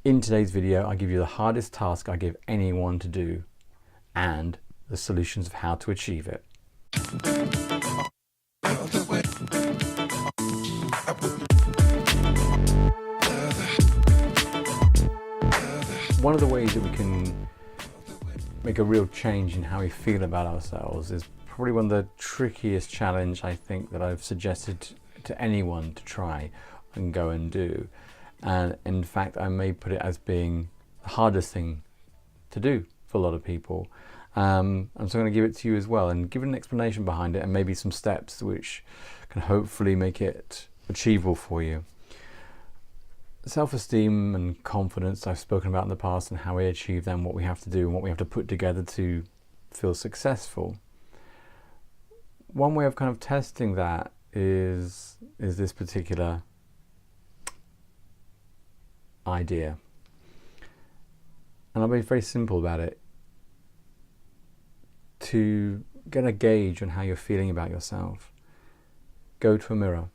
In today's video, I give you the hardest task I give anyone to do and the solutions of how to achieve it. One of the ways that we can make a real change in how we feel about ourselves is probably one of the trickiest challenge I think that I've suggested to anyone to try and go and do. And in fact, I may put it as being the hardest thing to do for a lot of people. And so I'm going to give it to you as well and give an explanation behind it and maybe some steps which can hopefully make it achievable for you. Self-esteem and confidence I've spoken about in the past and how we achieve them, what we have to do and what we have to put together to feel successful. One way of kind of testing that is this particular idea. And I'll be very simple about it. To get a gauge on how you're feeling about yourself, go to a mirror,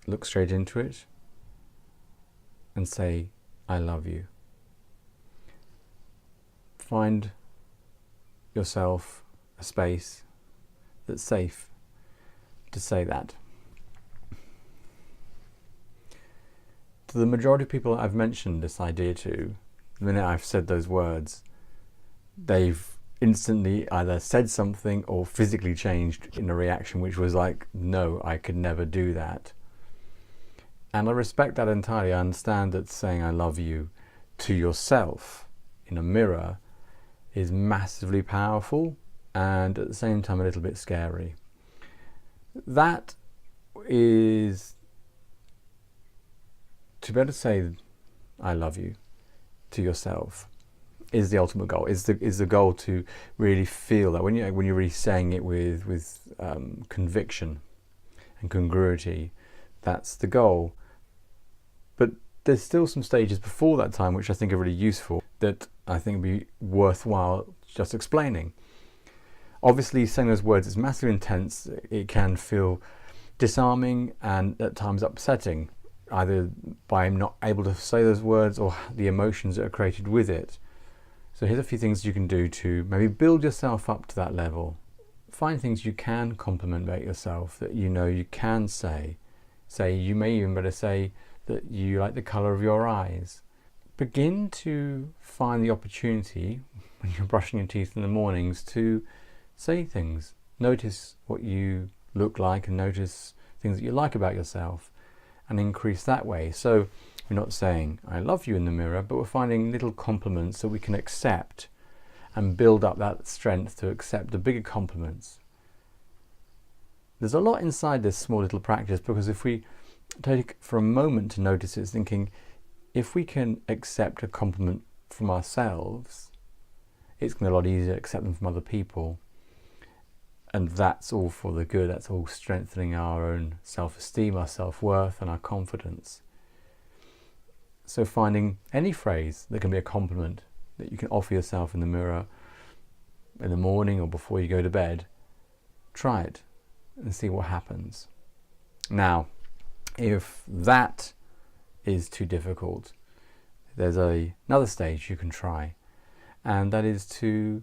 look straight into it and say, I love you. Find yourself a space that's safe to say that. To the majority of people I've mentioned this idea to, the minute I've said those words, they've instantly either said something or physically changed in a reaction which was like, no, I could never do that. And I respect that entirely. I understand that saying I love you to yourself in a mirror is massively powerful and at the same time a little bit scary. That is, to be able to say I love you to yourself is the ultimate goal, is the goal to really feel that when you're really saying it with conviction and congruity, that's the goal. But there's still some stages before that time which I think are really useful that I think would be worthwhile just explaining. Obviously saying those words is massively intense. It can feel disarming and at times upsetting, either by not able to say those words or the emotions that are created with it. So here's a few things you can do to maybe build yourself up to that level. Find things you can compliment about yourself that you know you can say. You may even better say that you like the colour of your eyes. Begin to find the opportunity when you're brushing your teeth in the mornings to say things. Notice what you look like and notice things that you like about yourself and increase that way. So we're not saying I love you in the mirror, but we're finding little compliments that we can accept and build up that strength to accept the bigger compliments. There's a lot inside this small little practice, because if we take for a moment to notice it, thinking if we can accept a compliment from ourselves, it's going to be a lot easier to accept them from other people. And that's all for the good. That's all strengthening our own self-esteem, our self-worth and our confidence. So finding any phrase that can be a compliment that you can offer yourself in the mirror in the morning or before you go to bed, try it and see what happens. Now, if that is too difficult, there's another stage you can try, and that is to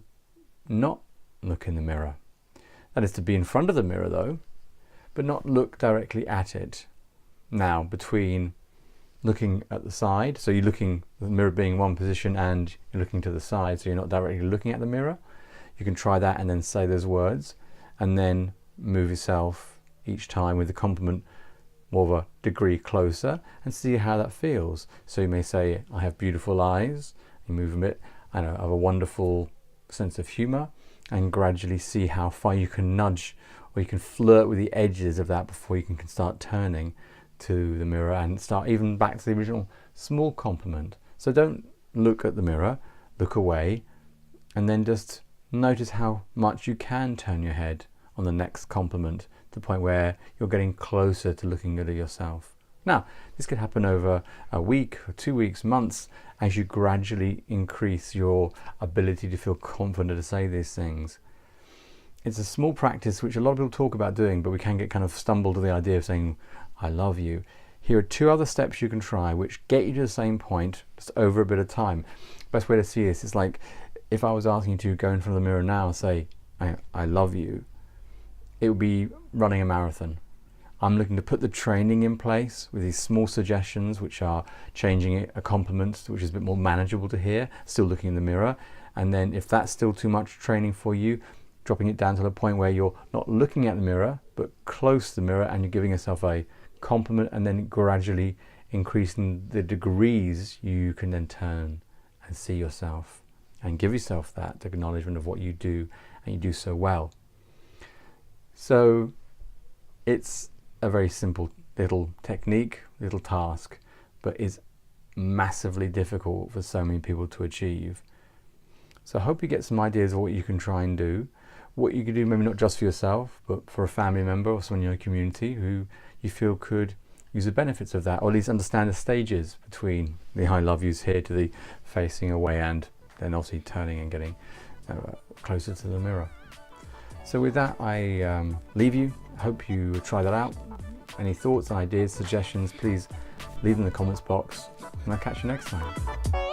not look in the mirror. That is to be in front of the mirror though, but not look directly at it. Now, between looking at the side, so you're looking, the mirror being one position and you're looking to the side, so you're not directly looking at the mirror, you can try that and then say those words and then move yourself each time with the compliment more of a degree closer and see how that feels. So you may say, I have beautiful eyes, you move a bit, I know, I have a wonderful sense of humour, and gradually see how far you can nudge or you can flirt with the edges of that before you can start turning to the mirror and start even back to the original small compliment. So don't look at the mirror, look away, and then just notice how much you can turn your head on the next compliment to the point where you're getting closer to looking at it yourself. Now, this could happen over a week or 2 weeks, months, as you gradually increase your ability to feel confident to say these things. It's a small practice which a lot of people talk about doing, but we can get kind of stumbled to the idea of saying, I love you. Here are 2 other steps you can try which get you to the same point just over a bit of time. Best way to see this is like if I was asking you to go in front of the mirror now and say, I love you, it would be running a marathon. I'm looking to put the training in place with these small suggestions, which are changing a compliment, which is a bit more manageable to hear, still looking in the mirror. And then if that's still too much training for you, dropping it down to the point where you're not looking at the mirror, but close to the mirror, and you're giving yourself a compliment, and then gradually increasing the degrees you can then turn and see yourself and give yourself that acknowledgement of what you do, and you do so well. So it's a very simple little technique, little task, but is massively difficult for so many people to achieve. So I hope you get some ideas of what you can try and do, what you can do, maybe not just for yourself, but for a family member or someone in your community who you feel could use the benefits of that, or at least understand the stages between the I love yous here to the facing away and then obviously turning and getting closer to the mirror. So with that, I leave you. Hope you try that out. Any thoughts, ideas, suggestions, please leave them in the comments box, and I'll catch you next time.